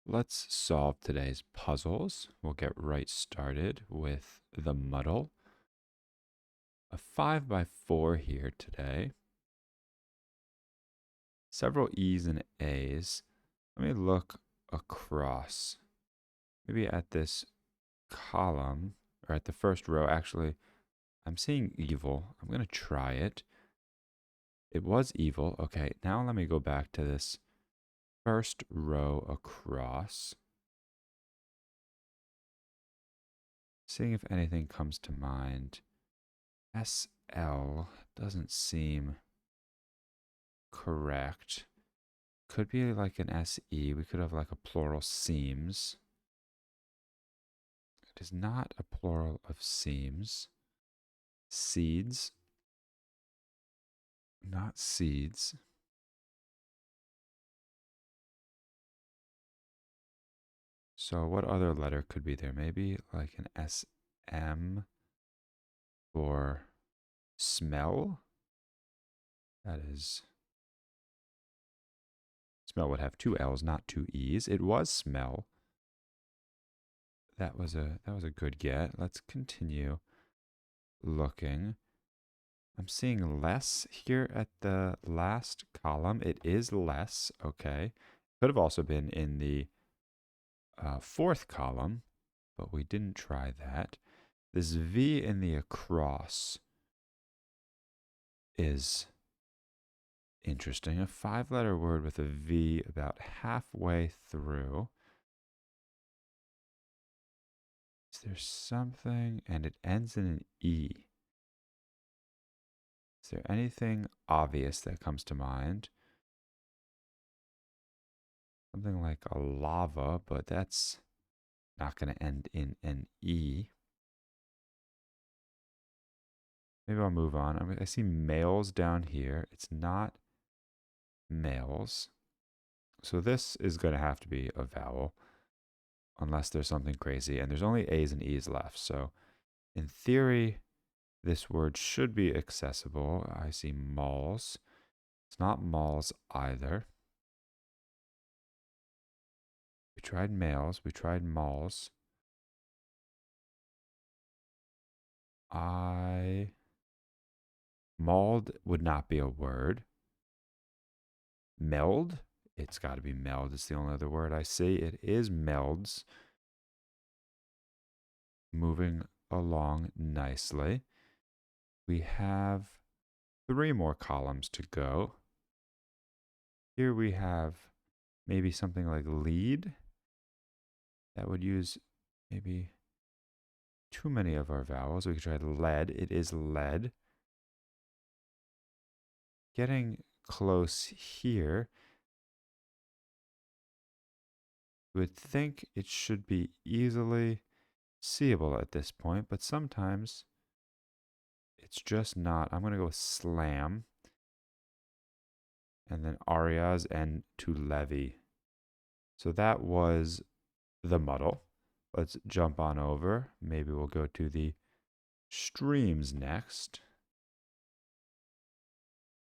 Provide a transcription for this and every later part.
Let's solve today's puzzles. We'll get right started with the muddle. A 5 by 4 here today. Several E's and A's. Let me look across. Maybe at this column, or at the first row. Actually, I'm seeing evil. I'm going to try it. It was evil. Okay, now let me go back to this first row across. Seeing if anything comes to mind. SL doesn't seem correct. Could be like an SE. We could have like a plural seams. It is not a plural of seams. Seeds. Not seeds. So what other letter could be there? Maybe like an SM for smell. That is, smell would have two L's, not two E's. It was smell. That was a good get. Let's continue looking. I'm seeing less here at the last column. It is less, okay. Could have also been in the fourth column, but we didn't try that. This V in the across is interesting. A 5-letter word with a V about halfway through. Is there something? And it ends in an E. Is there anything obvious that comes to mind? Something like a lava, but that's not going to end in an E. Maybe I'll move on. I see males down here. It's not males. So this is going to have to be a vowel unless there's something crazy. And there's only A's and E's left. So in theory, this word should be accessible. I see malls. It's not malls either. We tried males. We tried malls. Mauled would not be a word. Meld? It's got to be meld. It's the only other word I see. It is melds. Moving along nicely. We have 3 more columns to go. Here we have maybe something like lead. That would use maybe too many of our vowels. We could try lead. It is lead. Getting close here. You would think it should be easily seeable at this point, but sometimes it's just not. I'm going to go with slam. And then arias and to levy. So that was the muddle. Let's jump on over. Maybe we'll go to the streams next.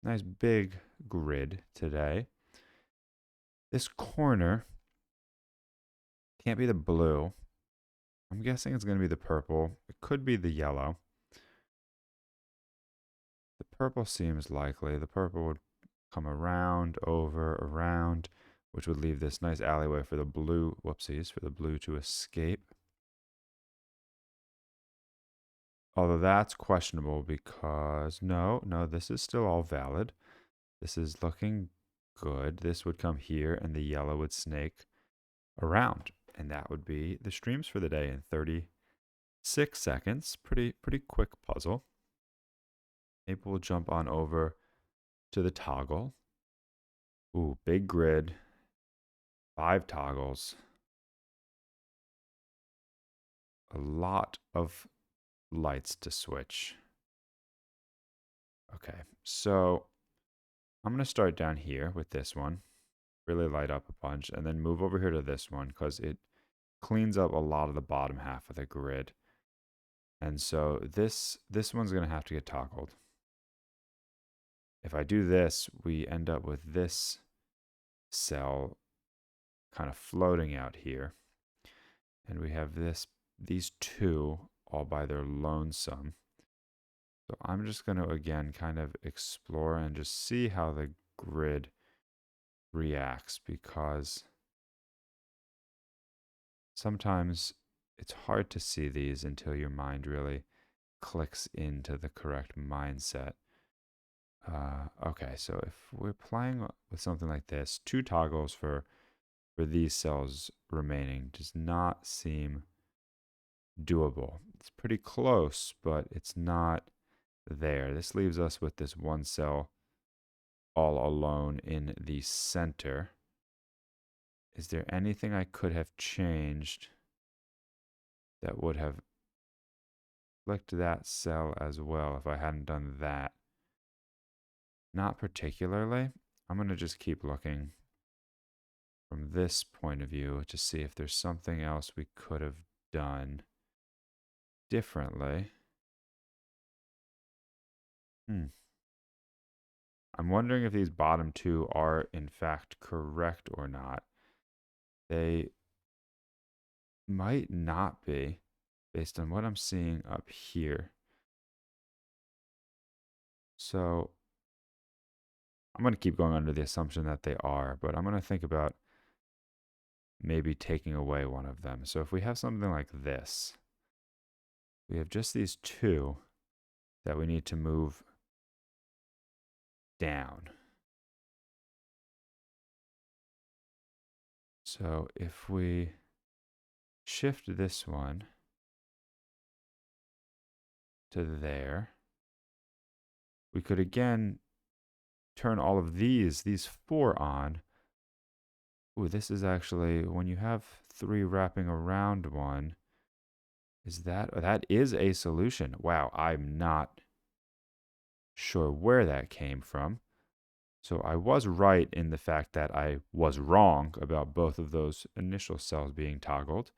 Nice big grid today. This corner can't be the blue. I'm guessing it's going to be the purple. It could be the yellow. The purple seems likely. The purple would come around, over, around, which would leave this nice alleyway for the blue, whoopsies, for the blue to escape. Although that's questionable because, no, this is still all valid. This is looking good. This would come here and the yellow would snake around. And that would be the streams for the day in 36 seconds. Pretty quick puzzle. Maybe we'll jump on over to the toggle. Ooh, big grid. 5 toggles. A lot of lights to switch. Okay, so I'm going to start down here with this one. Really light up a bunch, and then move over here to this one because it cleans up a lot of the bottom half of the grid. And so this one's going to have to get toggled. If I do this, we end up with this cell kind of floating out here. And we have these two all by their lonesome. So I'm just going to, again, kind of explore and just see how the grid reacts, because sometimes it's hard to see these until your mind really clicks into the correct mindset. Okay, so if we're playing with something like this, two toggles for these cells remaining does not seem doable. It's pretty close, but it's not there. This leaves us with this one cell all alone in the center. Is there anything I could have changed that would have flicked that cell as well if I hadn't done that? Not particularly. I'm going to just keep looking from this point of view to see if there's something else we could have done differently. I'm wondering if these bottom two are in fact correct or not. They might not be, based on what I'm seeing up here. So I'm going to keep going under the assumption that they are, but I'm going to think about maybe taking away one of them. So if we have something like this, we have just these two that we need to move down. So if we shift this one to there, we could again turn all of these four on. Ooh, this is actually, when you have three wrapping around one, that is a solution. Wow, I'm not sure where that came from. So I was right in the fact that I was wrong about both of those initial cells being toggled,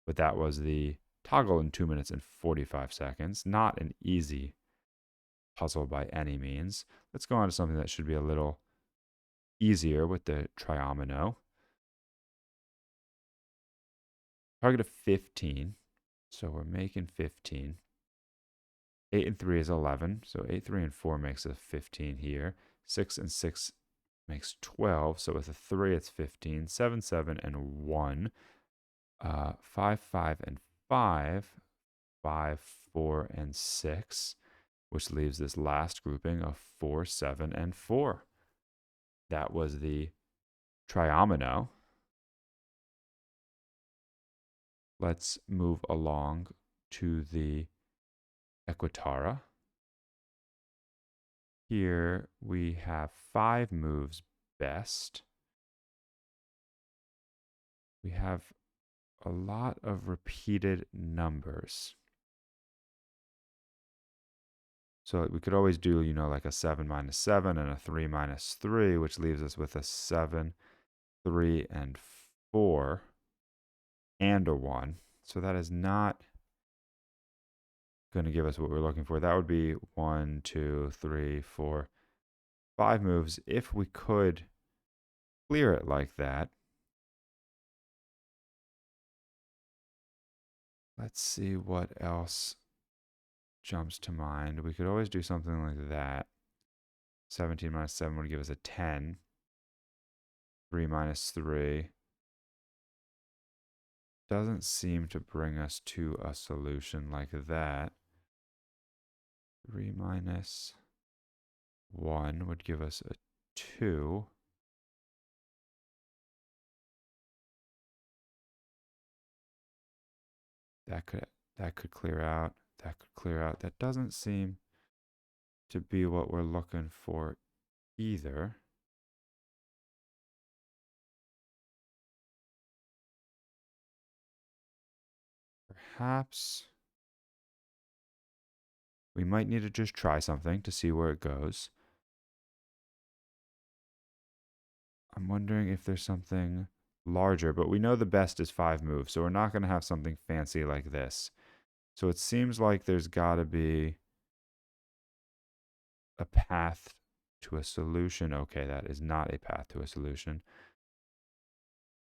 but that was the toggle in 2 minutes and 45 seconds. Not an easy puzzle by any means. Let's go on to something that should be a little easier with the Triomino. Target of 15. So we're making 15. 8 and 3 is 11. So 8, 3, and 4 makes a 15 here. 6 and 6 makes 12. So with a 3, it's 15. 7, 7, and 1. 5, 5, and 5. 5, 4, and 6. Which leaves this last grouping of 4, 7, and 4. That was the Triomino. Let's move along to the Equatara. Here we have 5 moves best. We have a lot of repeated numbers. So we could always do, like a 7 minus 7 and a 3 minus 3, which leaves us with a 7, 3, and 4, and a 1. So that is not going to give us what we're looking for. That would be 1, 2, 3, 4, 5 moves if we could clear it like that. Let's see what else jumps to mind. We could always do something like that. 17 minus 7 would give us a 10. 3 minus 3 doesn't seem to bring us to a solution like that. 3 minus 1 would give us a 2. That could clear out. That could clear out. That doesn't seem to be what we're looking for either. Perhaps we might need to just try something to see where it goes. I'm wondering if there's something larger, but we know the best is 5 moves, so we're not going to have something fancy like this. So it seems like there's got to be a path to a solution. Okay, that is not a path to a solution.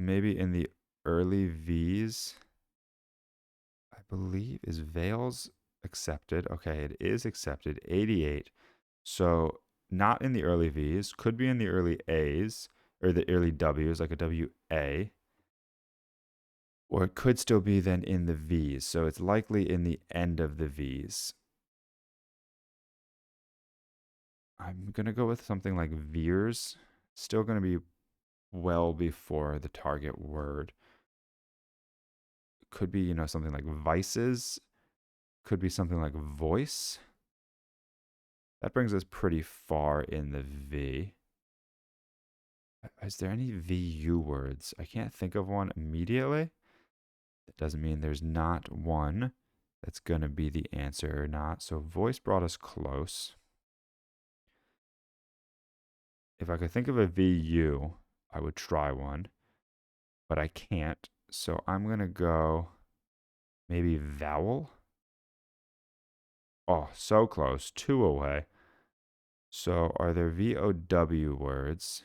maybe in the early V's, I believe, is Veils accepted? Okay, it is accepted. 88. So not in the early V's, could be in the early A's or the early W's, like a WA, or it could still be then in the V's. So it's likely in the end of the V's. I'm going to go with something like Veers. Still going to be well before the target word. Could be, something like vices. Could be something like voice. That brings us pretty far in the V. Is there any VU words? I can't think of one immediately. That doesn't mean there's not one that's going to be the answer or not. So voice brought us close. If I could think of a VU, I would try one, but I can't. So I'm going to go maybe vowel. Oh, so close. 2 away. So are there VOW words?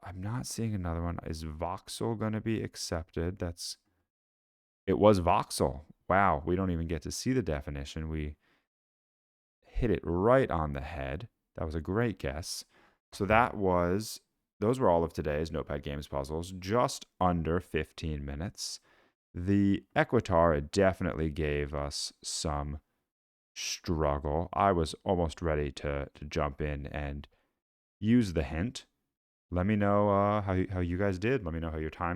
I'm not seeing another one. Is voxel going to be accepted? It was voxel. Wow, we don't even get to see the definition. We hit it right on the head. That was a great guess. So those were all of today's Notepad Games puzzles, just under 15 minutes. The Equatara definitely gave us some struggle. I was almost ready to jump in and use the hint. Let me know how you guys did. Let me know how your time